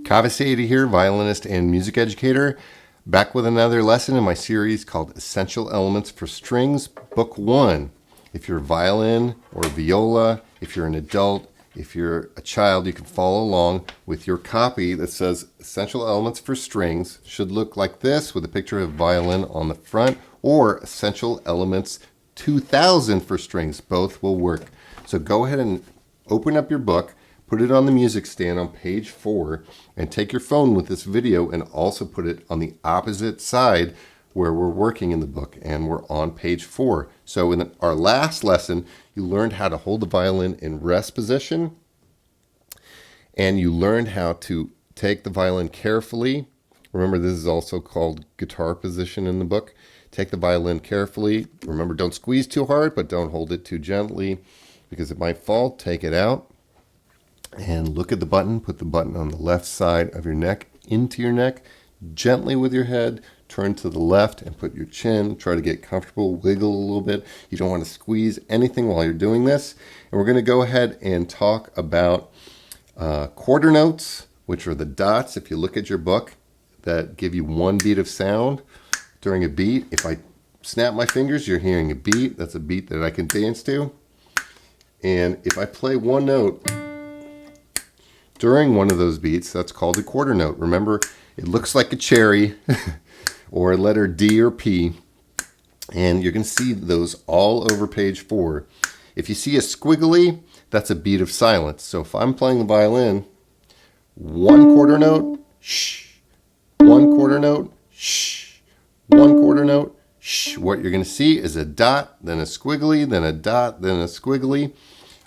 Kaveh Saidi here, violinist and music educator, back with another lesson in my series called Essential Elements for Strings, Book 1. If you're violin or viola, if you're an adult, if you're a child, you can follow along with your copy that says Essential Elements for Strings. Should look like this with a picture of violin on the front, or Essential Elements 2000 for strings. Both will work. So go ahead and open up your book, put it on the music stand on page 4, and take your phone with this video and also put it on the opposite side where we're working in the book, and we're on page 4. So in our last lesson, you learned how to hold the violin in rest position, and you learned how to take the violin carefully. Remember, this is also called guitar position in the book. Take the violin carefully. Remember, don't squeeze too hard, but don't hold it too gently because it might fall. Take it out. And look at the button. Put the button on the left side of your neck, into your neck, gently with your head. Turn to the left and put your chin. Try to get comfortable. Wiggle a little bit. You don't want to squeeze anything while you're doing this. And we're going to go ahead and talk about quarter notes, which are the dots, if you look at your book, that give you one beat of sound during a beat. If I snap my fingers, you're hearing a beat. That's a beat that I can dance to. And if I play one note during one of those beats, that's called a quarter note. Remember, it looks like a cherry or a letter D or P, and you're going to see those all over page 4. If you see a squiggly, that's a beat of silence. So if I'm playing the violin, one quarter note, shh, one quarter note, shh, one quarter note, shh. What you're going to see is a dot, then a squiggly, then a dot, then a squiggly.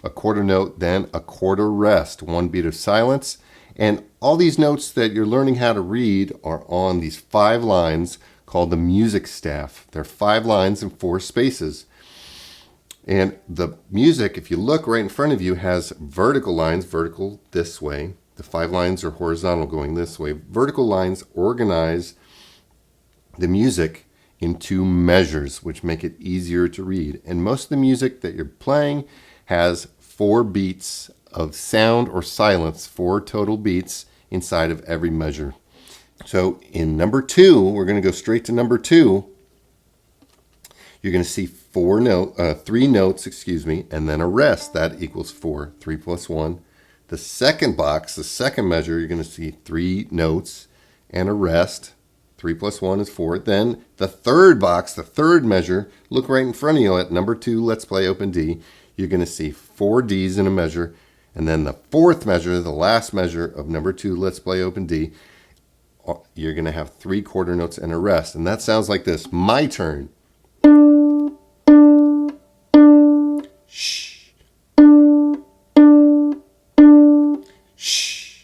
A quarter note, then a quarter rest, one beat of silence. And all these notes that you're learning how to read are on these 5 lines called the music staff. They're 5 lines and 4 spaces. And the music, if you look right in front of you, has vertical lines, vertical this way. The 5 lines are horizontal going this way. Vertical lines organize the music into measures, which make it easier to read. And most of the music that you're playing has 4 beats of sound or silence, 4 total beats inside of every measure. So in number 2, we're going to go straight to number 2. You're going to see 3 notes, and then a rest. That equals 4, 3 plus 1. The second box, the second measure, you're going to see 3 notes and a rest. 3 plus 1 is 4. Then the third box, the third measure, look right in front of you at number 2, let's play open D. You're going to see 4 Ds in a measure. And then the fourth measure, the last measure of number 2, let's play open D, you're going to have 3 quarter notes and a rest. And that sounds like this. My turn. Shh. Shh.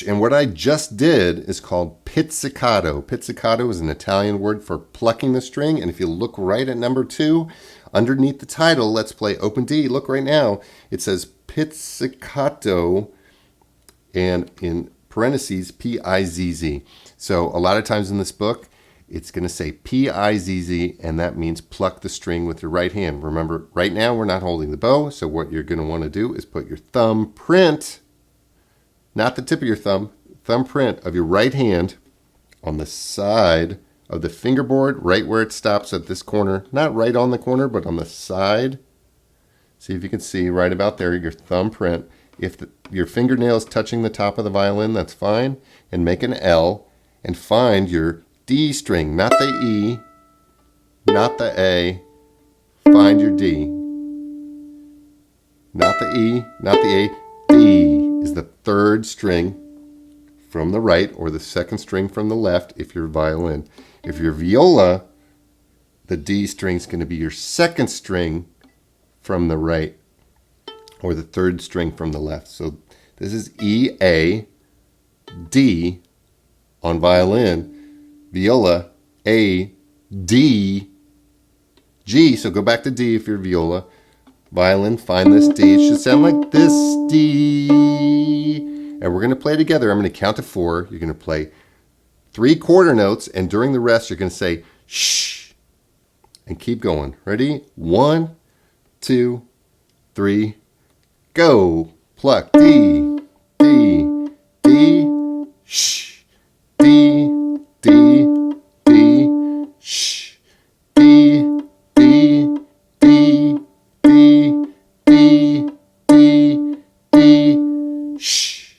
And what I just did is called pizzicato. Pizzicato is an Italian word for plucking the string. And if you look right at number 2, underneath the title, let's play open D. Look right now. It says pizzicato, and in parentheses, P-I-Z-Z. So a lot of times in this book, it's going to say P-I-Z-Z, and that means pluck the string with your right hand. Remember, right now we're not holding the bow, so what you're going to want to do is put your thumb print, not the tip of your thumb, thumbprint of your right hand on the side of the fingerboard, right where it stops at this corner. Not right on the corner, but on the side. See if you can see right about there, your thumbprint. If your fingernail is touching the top of the violin, that's fine. And make an L and find your D string, not the E, not the A. Find your D. Not the E, not the A, D is the third string from the right, or the second string from the left if you're violin. If you're viola, the D string is going to be your second string from the right, or the third string from the left. So this is E, A, D on violin. Viola, A, D, G. So go back to D if you're viola. Violin, find this D. It should sound like this D. And we're going to play together. I'm going to count to 4. You're going to play 3 quarter notes, and during the rest, you're going to say shh and keep going. Ready? 1, 2, 3, go. Pluck. D, D, D, sh, D, D, D, sh, D, D, D, D, D, D, D, sh.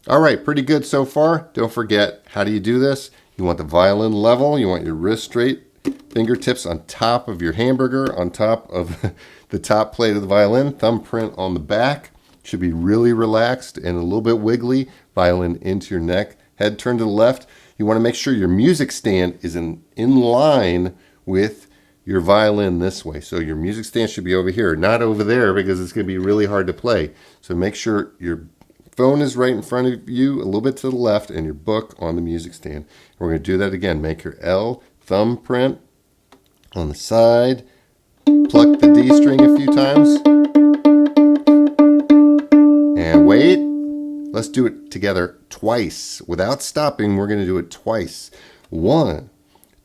All right, pretty good so far. Don't forget, how do you do this? You want the violin level. You want your wrist straight, fingertips on top of your hamburger, on top of the top plate of the violin, thumbprint on the back. Should be really relaxed and a little bit wiggly. Violin into your neck, head turned to the left. You want to make sure your music stand is in line with your violin this way. So your music stand should be over here, not over there, because it's going to be really hard to play. So make sure your phone is right in front of you, a little bit to the left, and your book on the music stand. And we're going to do that again. Make your L thumbprint on the side. Pluck the D string a few times. And wait. Let's do it together twice. Without stopping, we're going to do it twice. 1,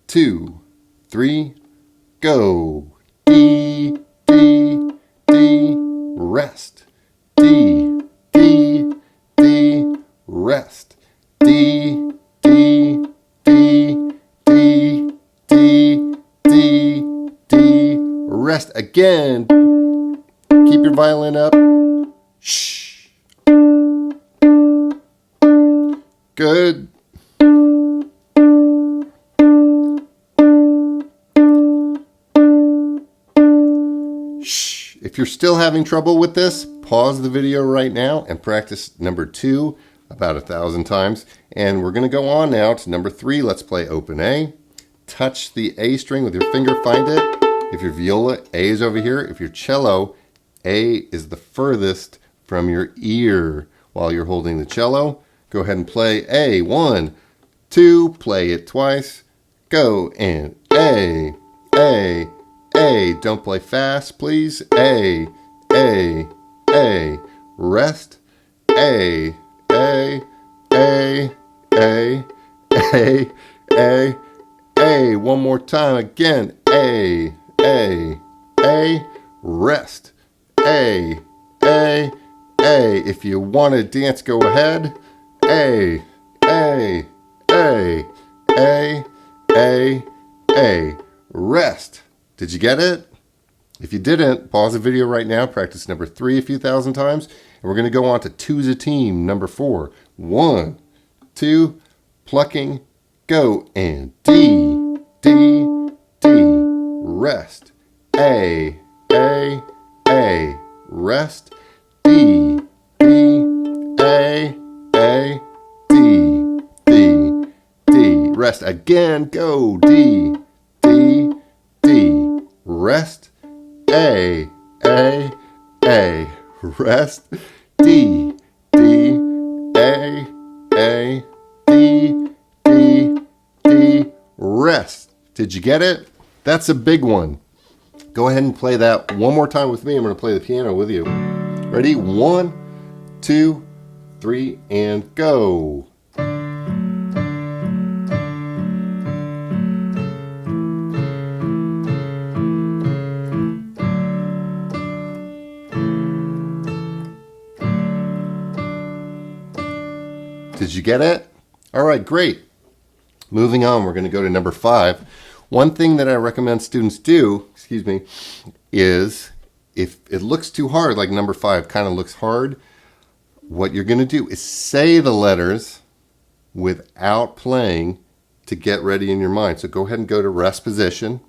2, 3, go. D, D, D, rest. D, D, D, rest. D, D, D, D, D, D, D, rest. Again. Keep your violin up. Shh. Good. Shh. If you're still having trouble with this, pause the video right now and practice number 2 about 1,000 times. And we're going to go on now to number 3. Let's play open A. Touch the A string with your finger, find it. If your viola, A is over here. If your cello, A is the furthest from your ear while you're holding the cello. Go ahead and play A. 1, 2, play it twice. Go, and A, A, A. Don't play fast, please. A, A, A. Rest. A, A, A, A, A, A, A. One more time again. A, A, A. Rest. A, A, A. If you want to dance, go ahead. A, A, A, A, A, A. Rest. Did you get it? If you didn't, pause the video right now. Practice number 3 a few thousand times. And we're going to go on to two's a team, number 4. 1, 2, plucking, go. And D, D, D. Rest. A, A, A. Rest. D, D, A, A, D, D, D. Rest again. Go. D, D, D. Rest. A, A, A. Rest. D, D, A, A, D, D, D. Rest. Did you get it? That's a big one. Go ahead and play that one more time with me. I'm going to play the piano with you. Ready? 1, 2, 3, and go. Did you get it? All right, great. Moving on, we're going to go to number 5. One thing that I recommend students do, is if it looks too hard, like number 5 kind of looks hard, what you're going to do is say the letters without playing to get ready in your mind. So go ahead and go to rest position.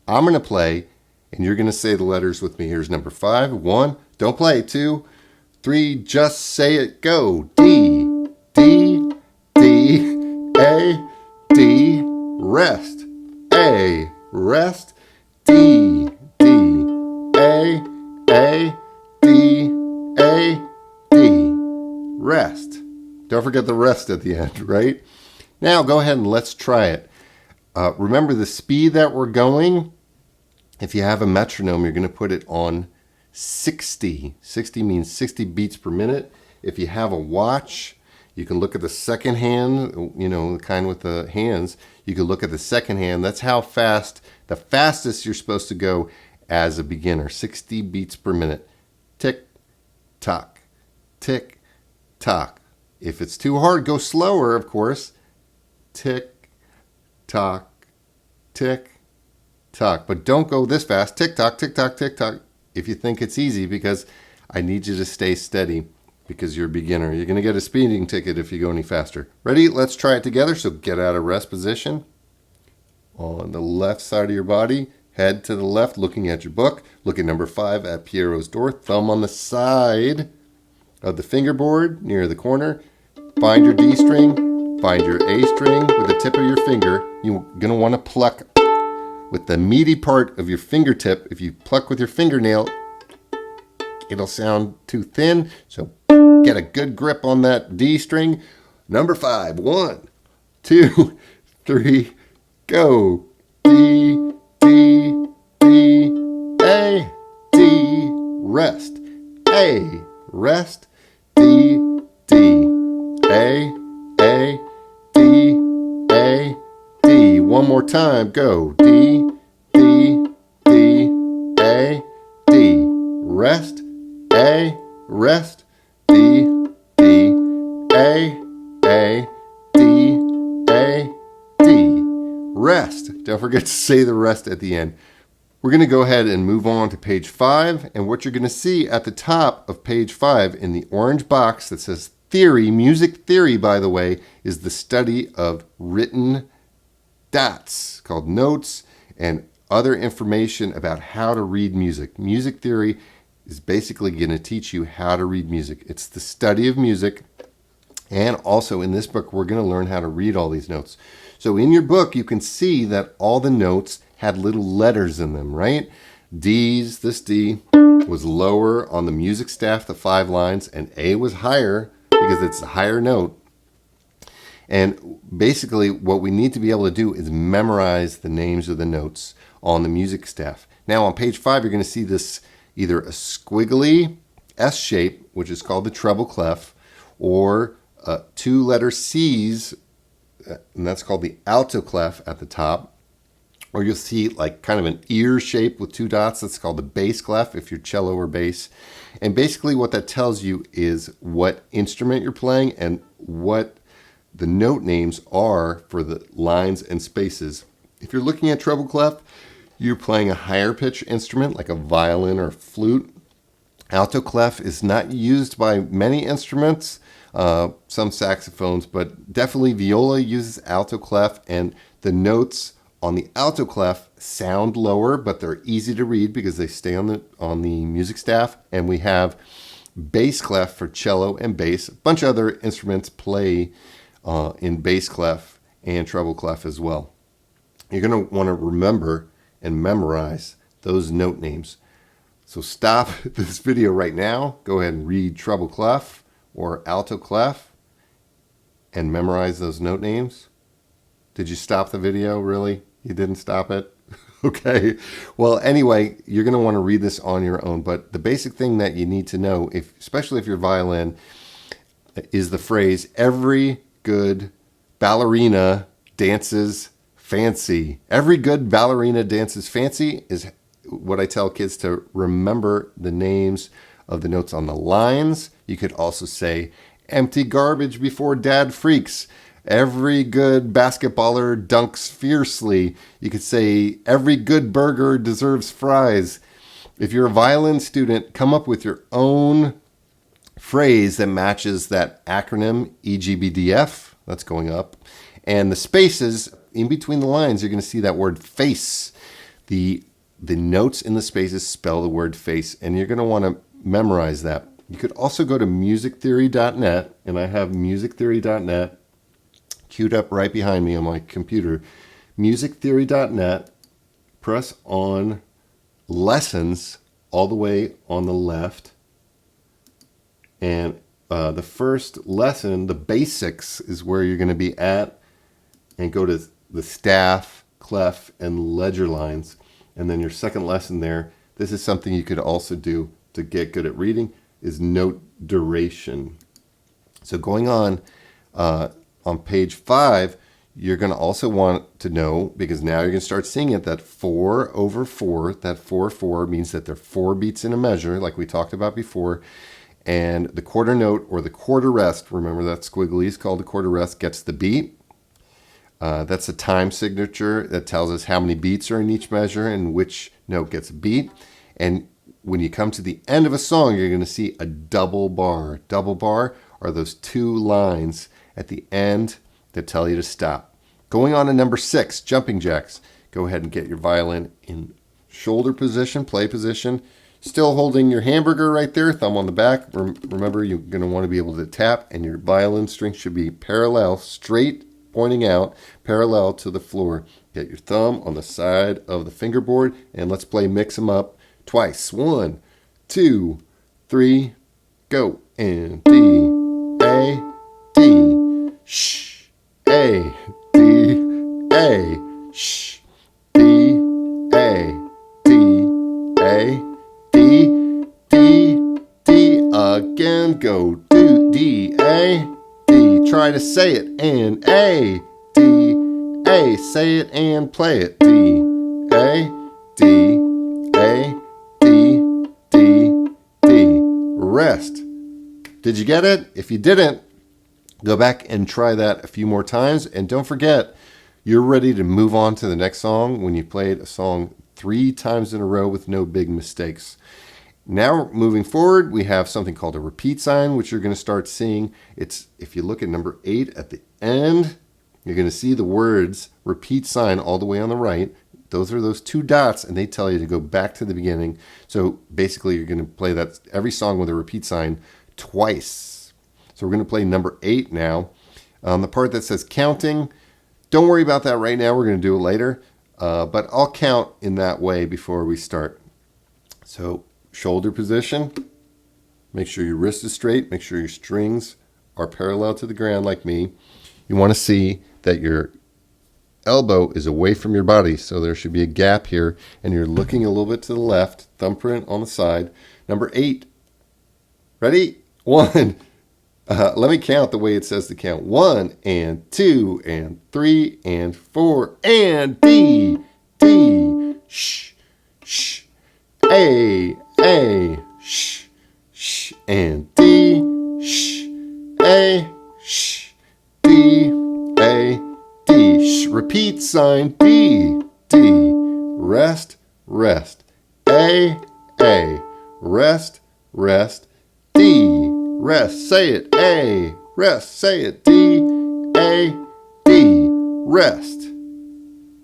I'm going to play, and you're going to say the letters with me. Here's number 5. 1, don't play. 2, 3, just say it. Go. D, D, D, A, D, rest. A, rest. D, D, A, D, A, D, rest. Don't forget the rest at the end, right? Now go ahead and let's try it. Remember the speed that we're going. If you have a metronome, you're going to put it on 60. 60 means 60 beats per minute. If you have a watch, you can look at the second hand, you know, the kind with the hands. You can look at the second hand. That's how fast, the fastest you're supposed to go as a beginner. 60 beats per minute. Tick, tock, tick, tock. If it's too hard, go slower, of course. Tick, tock, tick, tock. But don't go this fast. Tick, tock, tick, tock, tick, tock. If you think it's easy, because I need you to stay steady because you're a beginner. You're going to get a speeding ticket if you go any faster. Ready? Let's try it together. So get out of rest position. On the left side of your body, head to the left, looking at your book. Look at number 5 at Pierrot's door. Thumb on the side of the fingerboard near the corner. Find your D string. Find your A string with the tip of your finger. You're going to want to pluck with the meaty part of your fingertip. If you pluck with your fingernail, it'll sound too thin. So get a good grip on that D string. Number 5. 1, 2, 3, go. D, D, D, A, D, rest. A, rest. D, D, A, D, A, D. One more time. Go. D, D, D, A, D. Rest. A, rest. D, D, A, D, A, D. Rest. Don't forget to say the rest at the end. We're going to go ahead and move on to page 5. And what you're going to see at the top of page 5 in the orange box that says theory, music theory, by the way, is the study of written dots called notes and other information about how to read music. Music theory is basically going to teach you how to read music. It's the study of music. And also in this book, we're going to learn how to read all these notes. So in your book, you can see that all the notes had little letters in them, right? D's, this D was lower on the music staff, the 5 lines, and A was higher because it's a higher note. And basically what we need to be able to do is memorize the names of the notes on the music staff. Now on page 5, you're going to see this either a squiggly S shape, which is called the treble clef, or 2 letter C's, and that's called the alto clef at the top. Or you'll see like kind of an ear shape with 2 dots. That's called the bass clef if you're cello or bass. And basically what that tells you is what instrument you're playing and what the note names are for the lines and spaces. If you're looking at treble clef, you're playing a higher pitch instrument like a violin or flute. Alto clef is not used by many instruments, some saxophones, but definitely viola uses alto clef, and the notes on the alto clef sound lower, but they're easy to read because they stay on the music staff. And we have bass clef for cello and bass. A bunch of other instruments play in bass clef and treble clef as well. You're going to want to remember and memorize those note names. So stop this video right now. Go ahead and read treble clef or alto clef and memorize those note names. Did you stop the video, really? You didn't stop it? Okay. Well, anyway, you're going to want to read this on your own. But the basic thing that you need to know, especially if you're violin, is the phrase, every good ballerina dances fancy. Every good ballerina dances fancy is what I tell kids to remember the names of the notes on the lines. You could also say, empty garbage before dad freaks. Every good basketballer dunks fiercely. You could say, every good burger deserves fries. If you're a violin student, come up with your own phrase that matches that acronym EGBDF. That's going up. And the spaces in between the lines, you're going to see that word face. The notes in the spaces spell the word face, and you're going to want to memorize that. You could also go to musictheory.net, and I have musictheory.net queued up right behind me on my computer. Musictheory.net, press on lessons all the way on the left. And the first lesson, the basics, is where you're going to be at. And go to the staff, clef, and ledger lines. And then your second lesson there, this is something you could also do to get good at reading, is note duration. So going on page 5, You're going to also want to know, because now you're going to start seeing it, that 4/4, that 4/4 means that there are 4 beats in a measure, like we talked about before. And the quarter note, or the quarter rest, remember that squiggly is called the quarter rest, gets the beat. That's a time signature that tells us how many beats are in each measure and which note gets a beat. And when you come to the end of a song, you're going to see a double bar. Double bar are those 2 lines at the end that tell you to stop. Going on to number 6, jumping jacks. Go ahead and get your violin in shoulder position, play position. Still holding your hamburger right there, thumb on the back. Remember, you're going to want to be able to tap, and your violin string should be parallel, straight, pointing out, parallel to the floor. Get your thumb on the side of the fingerboard, and let's play Mix 'em Up twice. 1, 2, 3, go. And D, A, D, sh, A, D, A, sh, D, A, D, A, D, D, D, again, go, do, D, A, D, try to say it, and A, D, A, say it and play it, D, A, D, A, D, D, D, rest. Did you get it? If you didn't, go back and try that a few more times, and don't forget, you're ready to move on to the next song when you played a song 3 times in a row with no big mistakes. Now, moving forward, we have something called a repeat sign, which you're going to start seeing. It's, if you look at number 8 at the end, you're going to see the words repeat sign all the way on the right. Those are those 2 dots, and they tell you to go back to the beginning. So basically, you're going to play that every song with a repeat sign twice. So we're going to play number 8 now. The part that says counting, don't worry about that right now. We're going to do it later. But I'll count in that way before we start. So shoulder position, make sure your wrist is straight, make sure your strings are parallel to the ground like me. You want to see that your elbow is away from your body, so there should be a gap here, and you're looking a little bit to the left, thumbprint on the side. Number 8, ready? 1, let me count the way it says to count. 1 and 2 and 3 and 4 and D, D, sh, sh, A, sh, sh, and D, sh, A, sh, D, A, D, sh. Repeat sign, D, D, rest, rest, A, rest, rest, D, rest, say it, A, rest, say it, D, A, D, rest.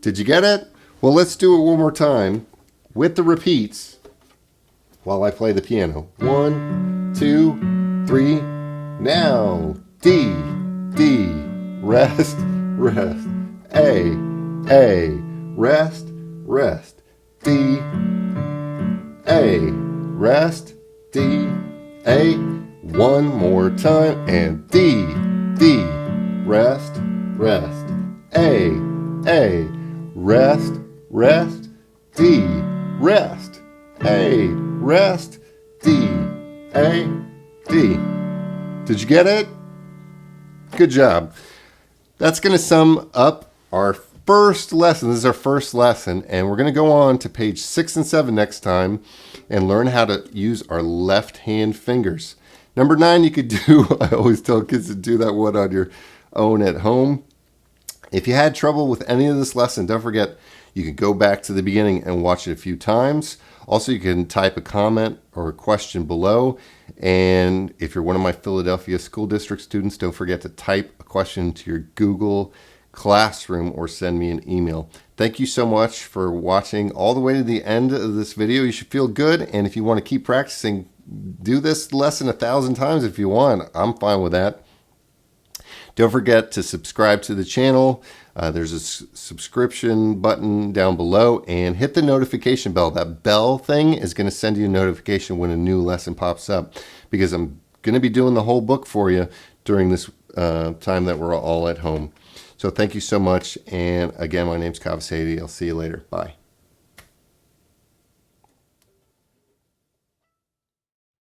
Did you get it? Well, let's do it one more time with the repeats while I play the piano. 1, 2, 3, now. D, D, rest, rest. A, rest, rest. D, A, rest, D, A. One more time, and D, D, rest, rest. A, rest, rest. D, rest. A, rest, D, A, D. Did you get it? Good job. That's going to sum up our first lesson. This is our first lesson, and we're going to go on to page 6 and 7 next time and learn how to use our left hand fingers. Number 9, you could do, I always tell kids to do that one on your own at home. If you had trouble with any of this lesson, don't forget, you can go back to the beginning and watch it a few times. Also, you can type a comment or a question below. And if you're one of my Philadelphia School District students, don't forget to type a question to your Google Classroom or send me an email. Thank you so much for watching all the way to the end of this video. You should feel good. And if you want to keep practicing, do this lesson 1,000 times if you want. I'm fine with that. Don't forget to subscribe to the channel. There's a subscription button down below, and hit the notification bell. That bell thing is going to send you a notification when a new lesson pops up, because I'm going to be doing the whole book for you during this time that we're all at home. So thank you so much. And again, my name's Kaveh. I'll see you later. Bye.